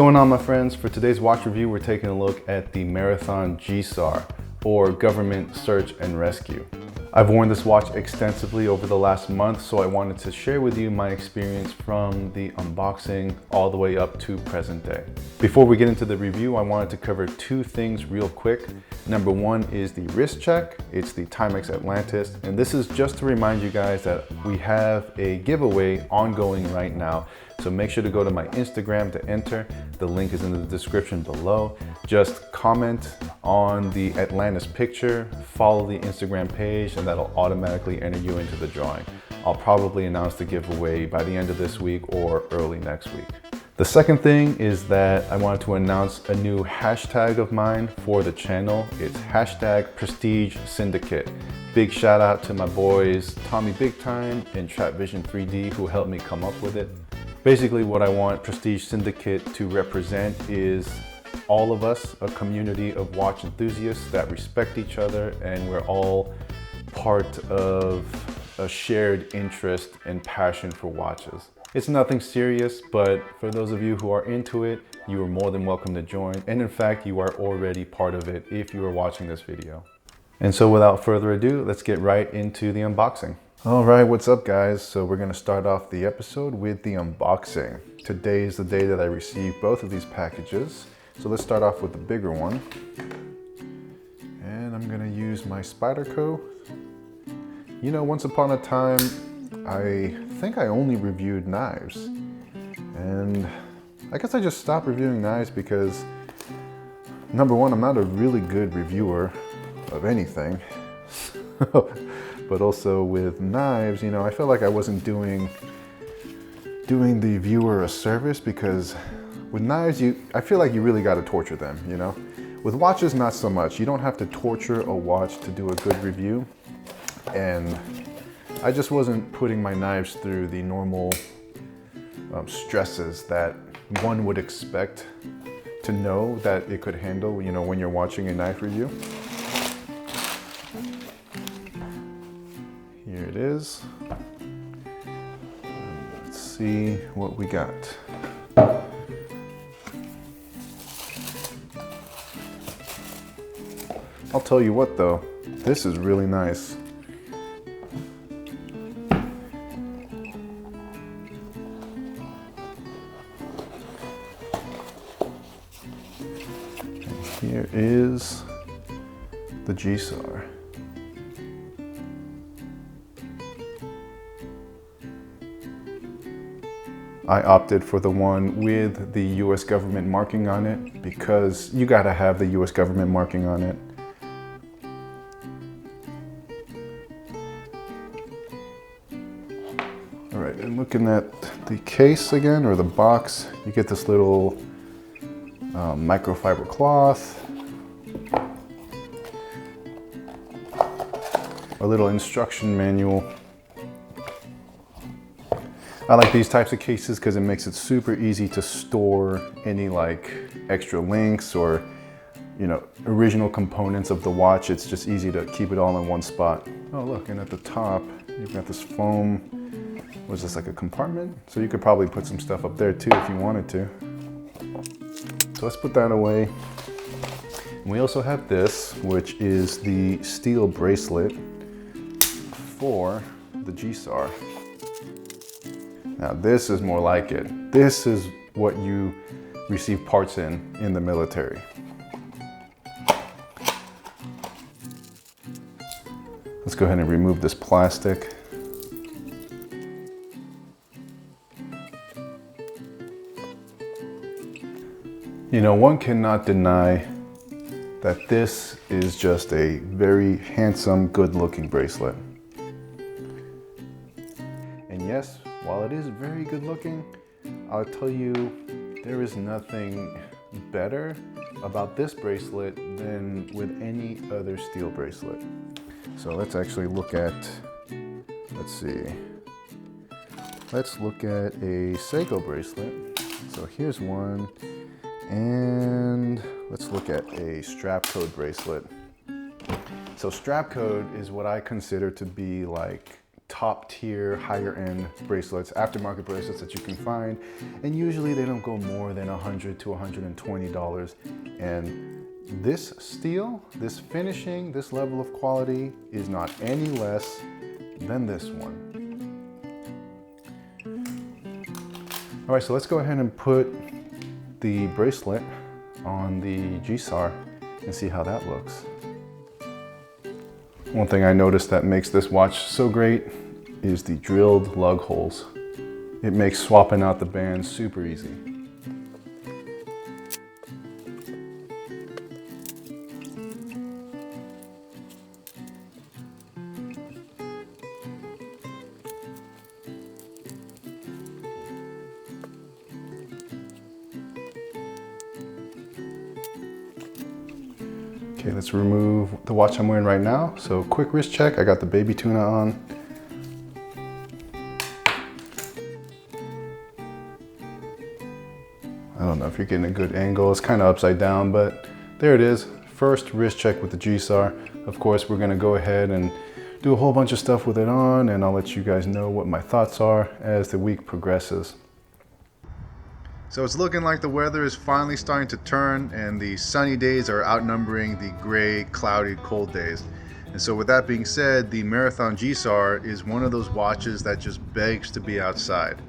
going on, my friends? For today's watch review, we're taking a look at the Marathon GSAR, or Government Search and Rescue. I've worn this watch extensively over the last month, so I wanted to share with you my experience from the unboxing all the way up to present day. Before we get into the review, I wanted to cover two things real quick. Number one is the wrist check. It's the Timex Atlantis, and this is just to remind you guys that we have a giveaway ongoing right now. So make sure to go to my Instagram to enter. The link is in the description below. Just comment on the Atlantis picture, follow the Instagram page, and that'll automatically enter you into the drawing. I'll probably announce the giveaway by the end of this week or early next week. The second thing is that I wanted to announce a new hashtag of mine for the channel. It's hashtag Prestige Syndicate. Big shout out to my boys Tommy Big Time and Trap Vision 3D who helped me come up with it. Basically, what I want Prestige Syndicate to represent is all of us, a community of watch enthusiasts that respect each other, and we're all part of a shared interest and passion for watches. It's nothing serious, but for those of you who are into it, you are more than welcome to join. And in fact, you are already part of it if you are watching this video. And so without further ado, let's get right into the unboxing. All right, what's up guys? So we're gonna start off the episode with the unboxing. Today is the day that I received both of these packages. So let's start off with the bigger one. And I'm gonna use my Spyderco. You know, once upon a time, I think I only reviewed knives. And I guess I just stopped reviewing knives because number one, I'm not a really good reviewer of anything. But also with knives, you know, I felt like I wasn't doing the viewer a service, because with knives, I feel like you really got to torture them, you know? With watches, not so much. You don't have to torture a watch to do a good review. And I just wasn't putting my knives through the normal stresses that one would expect to know that it could handle, you know, when you're watching a knife review. Here it is. Let's see what we got. I'll tell you what though, this is really nice. And here is the GSAR. I opted for the one with the US government marking on it because you gotta have the US government marking on it. All right, and looking at the case again, or the box, you get this little microfiber cloth, a little instruction manual. I like these types of cases because it makes it super easy to store any like extra links or, you know, original components of the watch. It's just easy to keep it all in one spot. Oh look, and at the top, you've got this foam, was this like a compartment? So you could probably put some stuff up there too if you wanted to. So let's put that away. And we also have this, which is the steel bracelet for the GSAR. Now this is more like it. This is what you receive parts in the military. Let's go ahead and remove this plastic. You know, one cannot deny that this is just a very handsome, good-looking bracelet. And yes, while it is very good looking, I'll tell you, there is nothing better about this bracelet than with any other steel bracelet. So let's actually look at, let's see. Let's look at a Seiko bracelet. So here's one, and let's look at a strap code bracelet. So strap code is what I consider to be like top tier, higher end bracelets, aftermarket bracelets that you can find. And usually they don't go more than $100 to $120. And this steel, this finishing, this level of quality is not any less than this one. All right, so let's go ahead and put the bracelet on the GSAR and see how that looks. One thing I noticed that makes this watch so great is the drilled lug holes. It makes swapping out the bands super easy. Okay, let's remove the watch I'm wearing right now. So quick wrist check, I got the baby tuna on. I don't know if you're getting a good angle, it's kind of upside down, but there it is. First wrist check with the GSAR. Of course, we're gonna go ahead and do a whole bunch of stuff with it on, and I'll let you guys know what my thoughts are as the week progresses. So it's looking like the weather is finally starting to turn, and the sunny days are outnumbering the gray, cloudy, cold days. And so with that being said, the Marathon GSAR is one of those watches that just begs to be outside.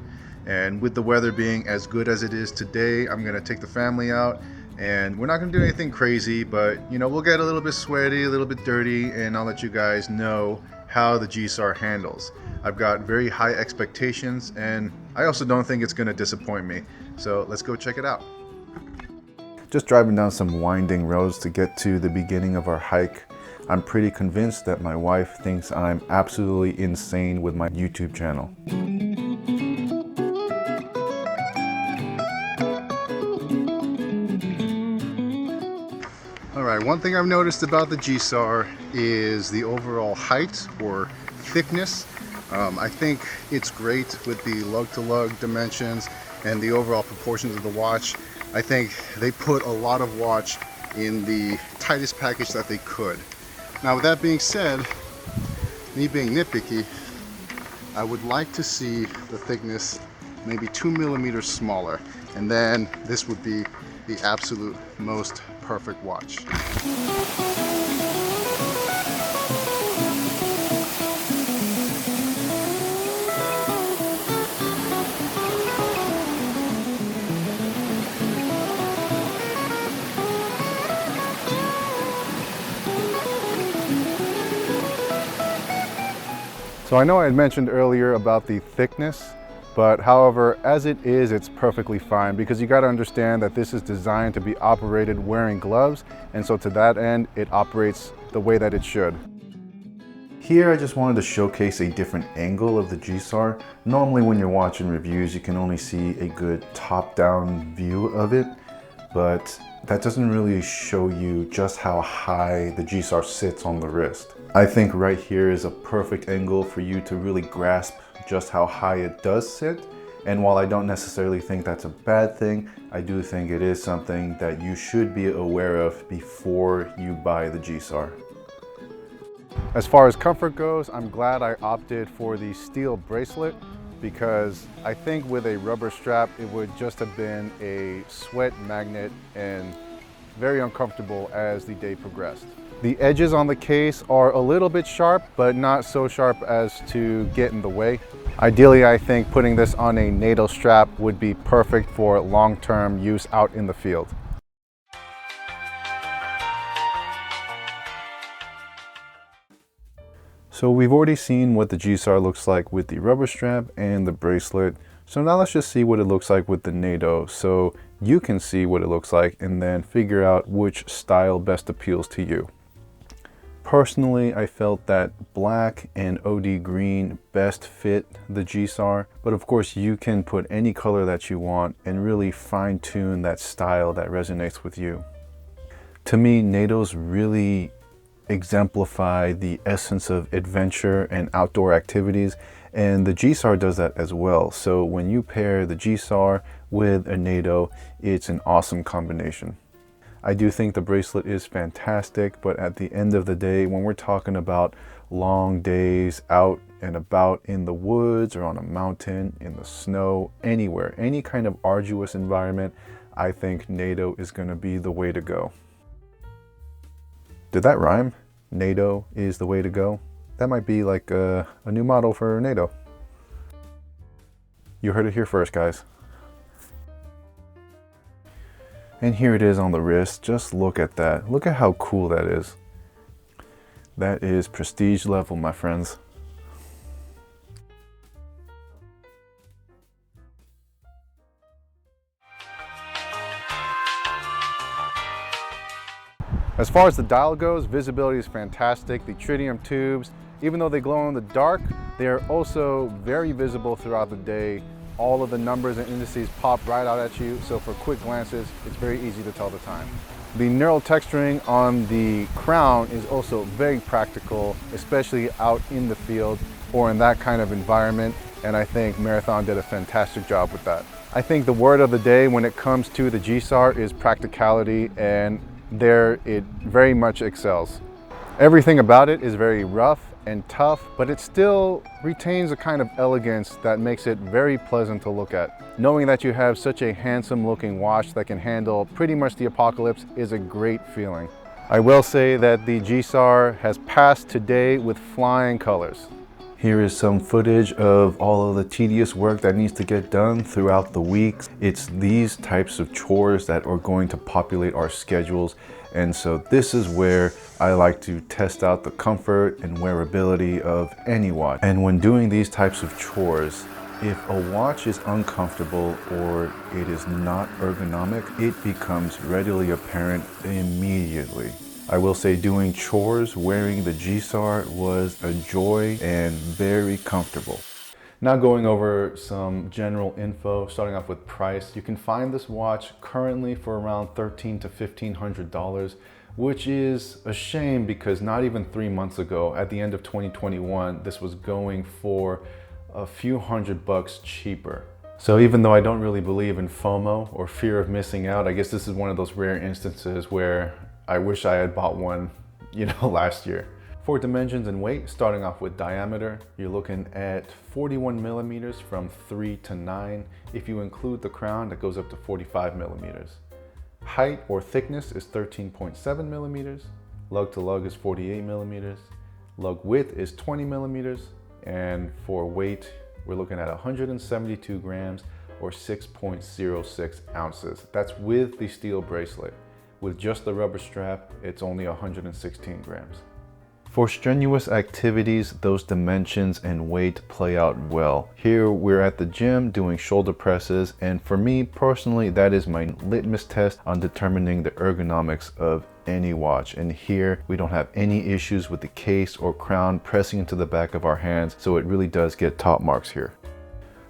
And with the weather being as good as it is today, I'm gonna take the family out, and we're not gonna do anything crazy, but you know, we'll get a little bit sweaty, a little bit dirty, and I'll let you guys know how the GSAR handles. I've got very high expectations, and I also don't think it's gonna disappoint me. So let's go check it out. Just driving down some winding roads to get to the beginning of our hike. I'm pretty convinced that my wife thinks I'm absolutely insane with my YouTube channel. All right, one thing I've noticed about the GSAR is the overall height or thickness. I think it's great with the lug-to-lug dimensions and the overall proportions of the watch. I think they put a lot of watch in the tightest package that they could. Now with that being said, me being nitpicky, I would like to see the thickness maybe 2 millimeters smaller, and then this would be the absolute most perfect watch. So I know I had mentioned earlier about the thickness, but however, as it is, it's perfectly fine, because you got to understand that this is designed to be operated wearing gloves, and so to that end, it operates the way that it should. Here I just wanted to showcase a different angle of the GSAR. Normally when you're watching reviews, you can only see a good top-down view of it, but that doesn't really show you just how high the GSAR sits on the wrist. I think right here is a perfect angle for you to really grasp just how high it does sit. And while I don't necessarily think that's a bad thing, I do think it is something that you should be aware of before you buy the GSAR. As far as comfort goes, I'm glad I opted for the steel bracelet, because I think with a rubber strap, it would just have been a sweat magnet and very uncomfortable as the day progressed. The edges on the case are a little bit sharp, but not so sharp as to get in the way. Ideally, I think putting this on a NATO strap would be perfect for long-term use out in the field. So we've already seen what the GSAR looks like with the rubber strap and the bracelet. So now let's just see what it looks like with the NATO, so you can see what it looks like and then figure out which style best appeals to you. Personally, I felt that black and OD green best fit the GSAR, but of course you can put any color that you want and really fine-tune that style that resonates with you. To me, NATO's really exemplify the essence of adventure and outdoor activities, and the GSAR does that as well. So when you pair the GSAR with a NATO, it's an awesome combination. I do think the bracelet is fantastic, but at the end of the day, when we're talking about long days out and about in the woods or on a mountain, in the snow, anywhere, any kind of arduous environment, I think NATO is going to be the way to go. Did that rhyme? NATO is the way to go? That might be like a new model for NATO. You heard it here first, guys. And here it is on the wrist. Just look at that. Look at how cool that is. That is prestige level, my friends. As far as the dial goes, visibility is fantastic. The tritium tubes, even though they glow in the dark, they are also very visible throughout the day. All of the numbers and indices pop right out at you, so for quick glances, it's very easy to tell the time. The neural texturing on the crown is also very practical, especially out in the field or in that kind of environment, and I think Marathon did a fantastic job with that. I think the word of the day when it comes to the GSAR is practicality, and there it very much excels. Everything about it is very rough and tough, but it still retains a kind of elegance that makes it very pleasant to look at. Knowing that you have such a handsome looking watch that can handle pretty much the apocalypse is a great feeling. I will say that the GSAR has passed today with flying colors. Here is some footage of all of the tedious work that needs to get done throughout the week. It's these types of chores that are going to populate our schedules. And so this is where I like to test out the comfort and wearability of any watch. And when doing these types of chores, if a watch is uncomfortable or it is not ergonomic, it becomes readily apparent immediately. I will say doing chores wearing the GSAR was a joy and very comfortable. Now going over some general info, starting off with price. You can find this watch currently for around $1,300 to $1,500, which is a shame because not even 3 months ago, at the end of 2021, this was going for a few $100 cheaper. So even though I don't really believe in FOMO or fear of missing out, I guess this is one of those rare instances where I wish I had bought one, last year. For dimensions and weight, starting off with diameter, you're looking at 41 millimeters from 3 to 9. If you include the crown, that goes up to 45 millimeters. Height or thickness is 13.7 millimeters. Lug to lug is 48 millimeters. Lug width is 20 millimeters. And for weight, we're looking at 172 grams or 6.06 ounces. That's with the steel bracelet. With just the rubber strap, it's only 116 grams. For strenuous activities, those dimensions and weight play out well. Here we're at the gym doing shoulder presses, and for me personally, that is my litmus test on determining the ergonomics of any watch. And here we don't have any issues with the case or crown pressing into the back of our hands, so it really does get top marks here.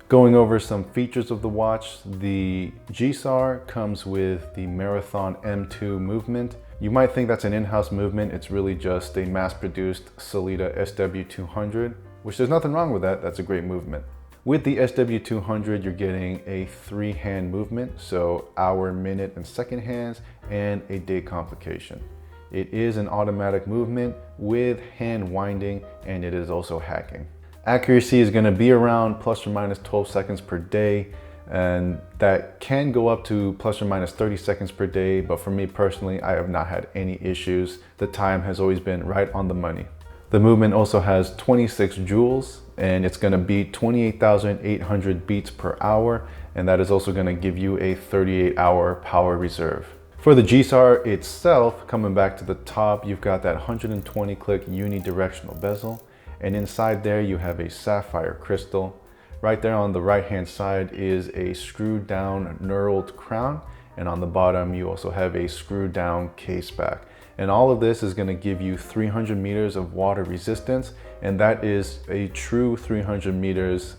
Going over some features of the watch, the GSAR comes with the Marathon M2 movement. You might think that's an in-house movement. It's really just a mass-produced Sellita SW200, which there's nothing wrong with that. That's a great movement. With the SW200, you're getting a 3-hand movement, so hour, minute, and second hands, and a day complication. It is an automatic movement with hand winding, and it is also hacking. Accuracy is going to be around plus or minus 12 seconds per day, and that can go up to plus or minus 30 seconds per day, but for me personally, I have not had any issues. The time has always been right on the money. The movement also has 26 joules, and it's going to beat 28,800 beats per hour, and that is also going to give you a 38-hour power reserve. For the GSAR itself, coming back to the top, you've got that 120 click unidirectional bezel, and inside there you have a sapphire crystal. Right there on the right hand side is a screwed down knurled crown, and on the bottom you also have a screwed down caseback. And all of this is going to give you 300 meters of water resistance, and that is a true 300 meters.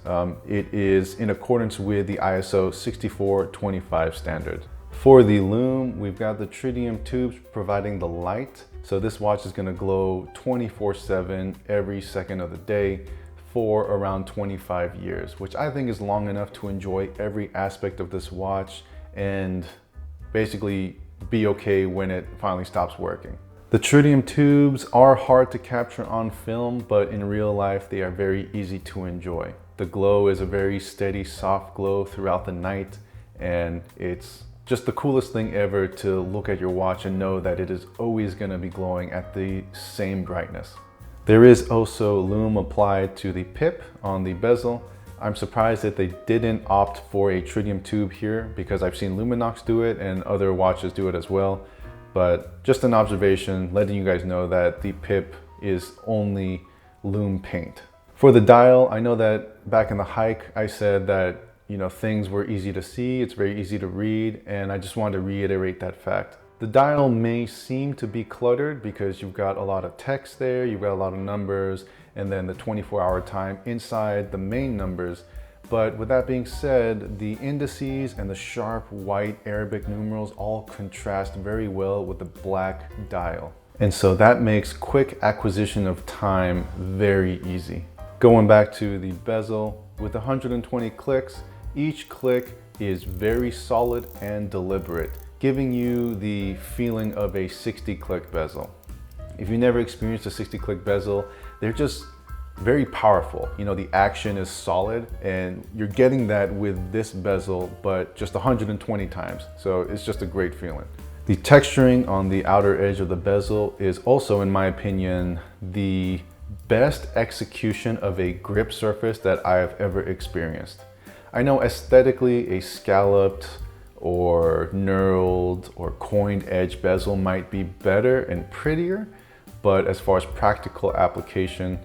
It is in accordance with the ISO 6425 standard. For the lume, we've got the tritium tubes providing the light. So this watch is going to glow 24/7 every second of the day for around 25 years, which I think is long enough to enjoy every aspect of this watch and basically be okay when it finally stops working. The tritium tubes are hard to capture on film, but in real life they are very easy to enjoy. The glow is a very steady, soft glow throughout the night, and it's just the coolest thing ever to look at your watch and know that it is always going to be glowing at the same brightness. There is also lume applied to the pip on the bezel. I'm surprised that they didn't opt for a tritium tube here, because I've seen Luminox do it and other watches do it as well. But just an observation, letting you guys know that the pip is only lume paint. For the dial, I know that back in the hike, I said that, you know, things were easy to see, it's very easy to read, and I just wanted to reiterate that fact. The dial may seem to be cluttered because you've got a lot of text there, you've got a lot of numbers, and then the 24-hour time inside the main numbers. But with that being said, the indices and the sharp white Arabic numerals all contrast very well with the black dial. And so that makes quick acquisition of time very easy. Going back to the bezel, with 120 clicks, each click is very solid and deliberate, giving you the feeling of a 60-click bezel. If you never experienced a 60-click bezel, they're just very powerful. You know, the action is solid, and you're getting that with this bezel, but just 120 times. So it's just a great feeling. The texturing on the outer edge of the bezel is also, in my opinion, the best execution of a grip surface that I have ever experienced. I know aesthetically a scalloped or knurled or coined edge bezel might be better and prettier, but as far as practical application,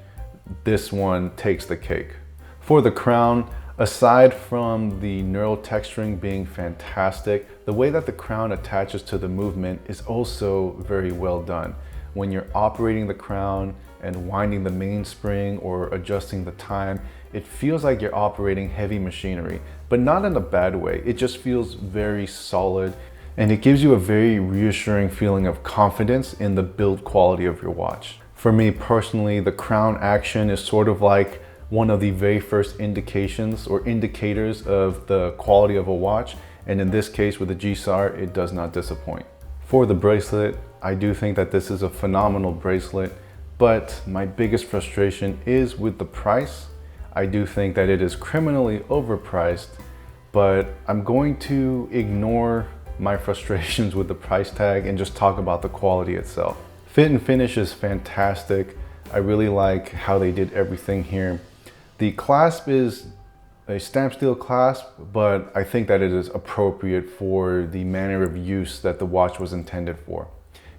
this one takes the cake. For the crown, aside from the knurled texturing being fantastic, the way that the crown attaches to the movement is also very well done. When you're operating the crown and winding the mainspring or adjusting the time, it feels like you're operating heavy machinery, but not in a bad way. It just feels very solid, and it gives you a very reassuring feeling of confidence in the build quality of your watch. For me personally, the crown action is sort of like one of the very first indications or indicators of the quality of a watch, and in this case with the GSAR, it does not disappoint. For the bracelet, I do think that this is a phenomenal bracelet, but my biggest frustration is with the price. I do think that it is criminally overpriced, but I'm going to ignore my frustrations with the price tag and just talk about the quality itself. Fit and finish is fantastic. I really like how they did everything here. The clasp is a stamp steel clasp, but I think that it is appropriate for the manner of use that the watch was intended for.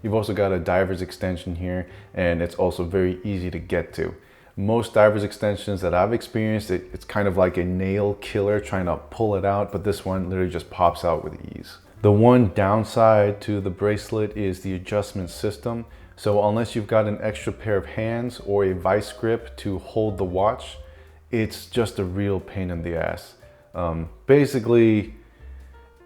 You've also got a diver's extension here, and it's also very easy to get to. Most diver's extensions that I've experienced, it's kind of like a nail killer trying to pull it out, but this one literally just pops out with ease. The one downside to the bracelet is the adjustment system. So unless you've got an extra pair of hands or a vice grip to hold the watch, it's just a real pain in the ass. Basically,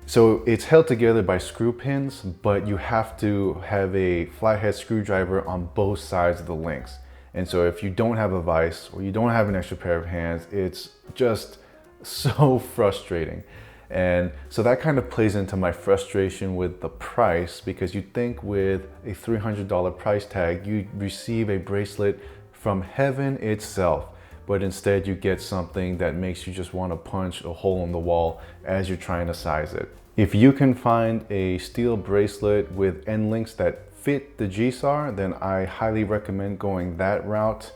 so it's held together by screw pins, but you have to have a flathead screwdriver on both sides of the links. And so if you don't have a vice or you don't have an extra pair of hands, it's just so frustrating. And so that kind of plays into my frustration with the price, because you'd think with a $300 price tag, you'd receive a bracelet from heaven itself. But instead you get something that makes you just want to punch a hole in the wall as you're trying to size it. If you can find a steel bracelet with end links that fit the GSAR, then I highly recommend going that route.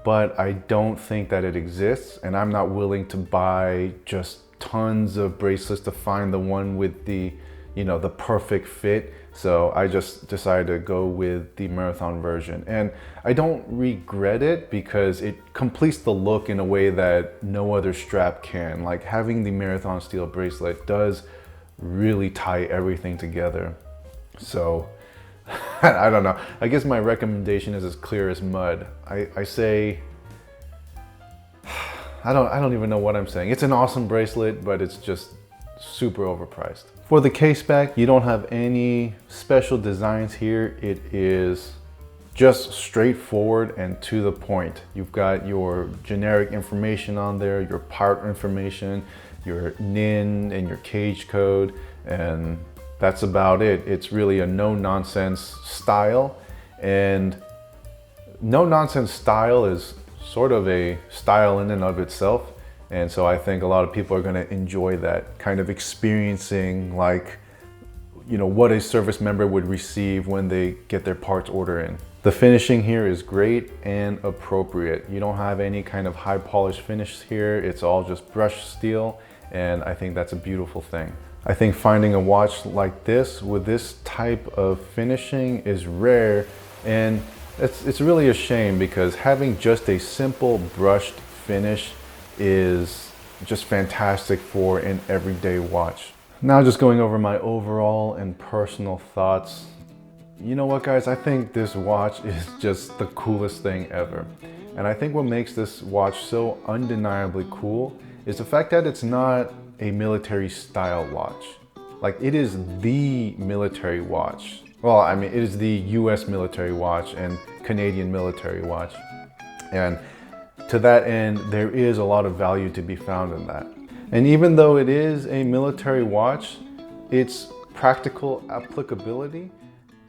But I don't think that it exists, and I'm not willing to buy just tons of bracelets to find the one with the, you know, the perfect fit. So I just decided to go with the Marathon version, and I don't regret it because it completes the look in a way that no other strap can. Like, having the Marathon steel bracelet does really tie everything together. So I don't know. I guess my recommendation is as clear as mud. I say, I don't even know what I'm saying. It's an awesome bracelet, but it's just super overpriced. For the Caseback, you don't have any special designs here. It is just straightforward and to the point. You've got your generic information on there, your part information, your NIN and your cage code, and that's about it. It's really a no-nonsense style, and no-nonsense style is sort of a style in and of itself. And so I think a lot of people are going to enjoy that, kind of experiencing like, you know, what a service member would receive when they get their parts order in. The finishing here is great and appropriate. You don't have any kind of high polish finish here. It's all just brushed steel, and I think that's a beautiful thing. I think finding a watch like this with this type of finishing is rare, and it's really a shame because having just a simple brushed finish is just fantastic for an everyday watch. Now just going over my overall and personal thoughts. You know what, guys, I think this watch is just the coolest thing ever. And I think what makes this watch so undeniably cool is the fact that it's not a military style watch. Like, it is the military watch. Well, I mean, it is the US military watch and Canadian military watch. And to that end, there is a lot of value to be found in that. And even though it is a military watch, its practical applicability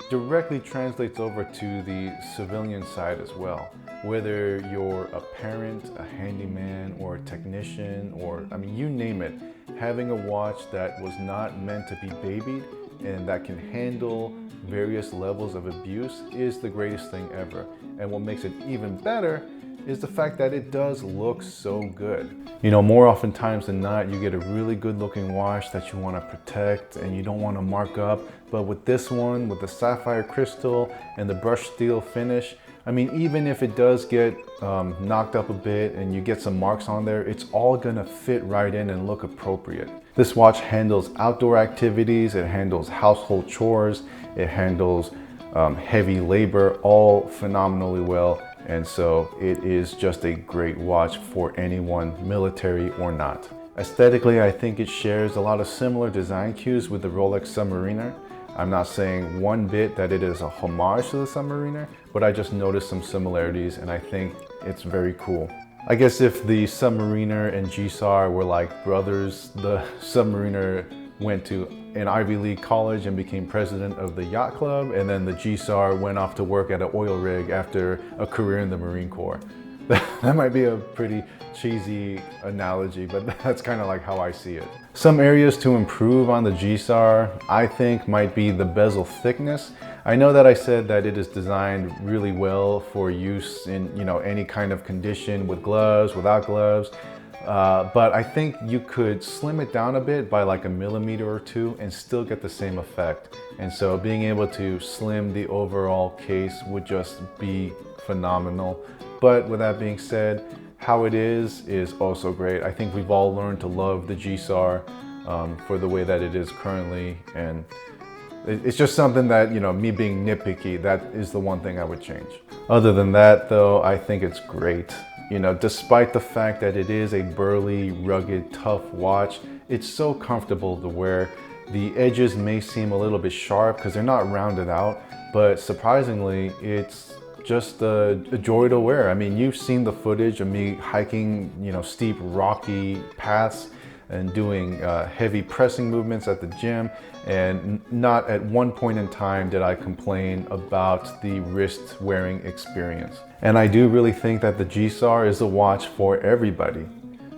directly translates over to the civilian side as well. Whether you're a parent, a handyman, or a technician, or I mean, you name it, having a watch that was not meant to be babied and that can handle various levels of abuse is the greatest thing ever. And what makes it even better is the fact that it does look so good. You know, more oftentimes than not, you get a really good looking watch that you want to protect and you don't want to mark up. But with this one, with the sapphire crystal and the brushed steel finish, I mean, even if it does get knocked up a bit and you get some marks on there, it's all gonna fit right in and look appropriate. This watch handles outdoor activities, it handles household chores, it handles heavy labor, all phenomenally well. And so it is just a great watch for anyone, military or not. Aesthetically, I think it shares a lot of similar design cues with the Rolex Submariner. I'm not saying one bit that it is a homage to the Submariner, but I just noticed some similarities and I think it's very cool. I guess if the Submariner and GSAR were like brothers, the Submariner went to an Ivy League college and became president of the yacht club, and then the GSAR went off to work at an oil rig after a career in the Marine Corps. That might be a pretty cheesy analogy, but that's kind of like how I see it. Some areas to improve on the GSAR, I think, might be the bezel thickness. I know that I said that it is designed really well for use in, you know, any kind of condition, with gloves, without gloves. But I think you could slim it down a bit by like a millimeter or two and still get the same effect. And so being able to slim the overall case would just be phenomenal. But with that being said, how it is also great. I think we've all learned to love the GSAR for the way that it is currently. And it's just something that, you know, me being nitpicky, that is the one thing I would change. Other than that though, I think it's great. You know, despite the fact that it is a burly, rugged, tough watch, it's so comfortable to wear. The edges may seem a little bit sharp because they're not rounded out, but surprisingly, it's just a joy to wear. I mean, you've seen the footage of me hiking, you know, steep, rocky paths and doing heavy pressing movements at the gym, and not at one point in time did I complain about the wrist wearing experience. And I do really think that the GSAR is a watch for everybody.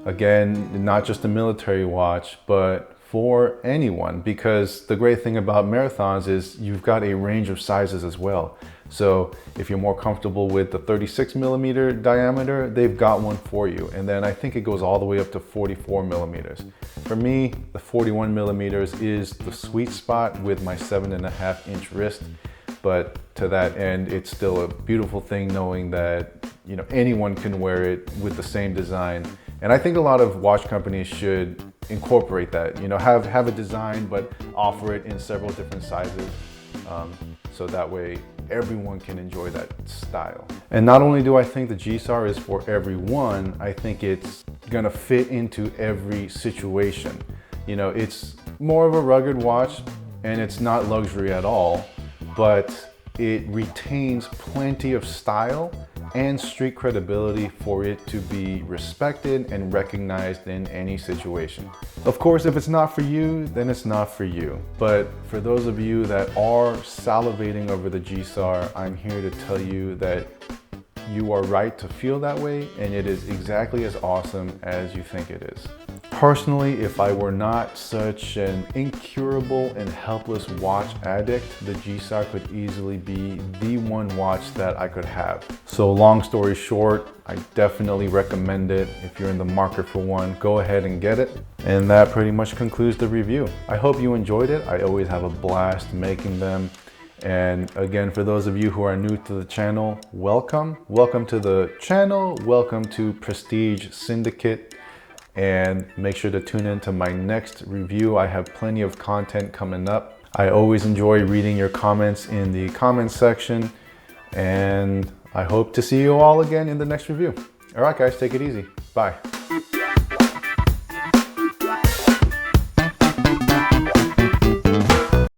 Again, not just a military watch, but for anyone, because the great thing about marathons is you've got a range of sizes as well. So if you're more comfortable with the 36 millimeter diameter, they've got one for you. And then I think it goes all the way up to 44 millimeters. For me, the 41 millimeters is the sweet spot with my 7.5-inch wrist. But to that end, it's still a beautiful thing knowing that, you know, anyone can wear it with the same design. And I think a lot of watch companies should incorporate that, you know, have a design, but offer it in several different sizes. So that way everyone can enjoy that style. And not only do I think the GSAR is for everyone, I think it's gonna fit into every situation. You know, it's more of a rugged watch and it's not luxury at all, but it retains plenty of style and street credibility for it to be respected and recognized in any situation. Of course, if it's not for you, then it's not for you. But for those of you that are salivating over the GSAR, I'm here to tell you that you are right to feel that way, and it is exactly as awesome as you think it is. Personally, if I were not such an incurable and helpless watch addict, the GSAR could easily be the one watch that I could have. So long story short, I definitely recommend it. If you're in the market for one, go ahead and get it. And that pretty much concludes the review. I hope you enjoyed it. I always have a blast making them. And again, for those of you who are new to the channel, welcome. Welcome to the channel. Welcome to Prestige Syndicate. And make sure to tune in to my next review. I have plenty of content coming up. I always enjoy reading your comments in the comments section. And I hope to see you all again in the next review. All right, guys, take it easy. Bye.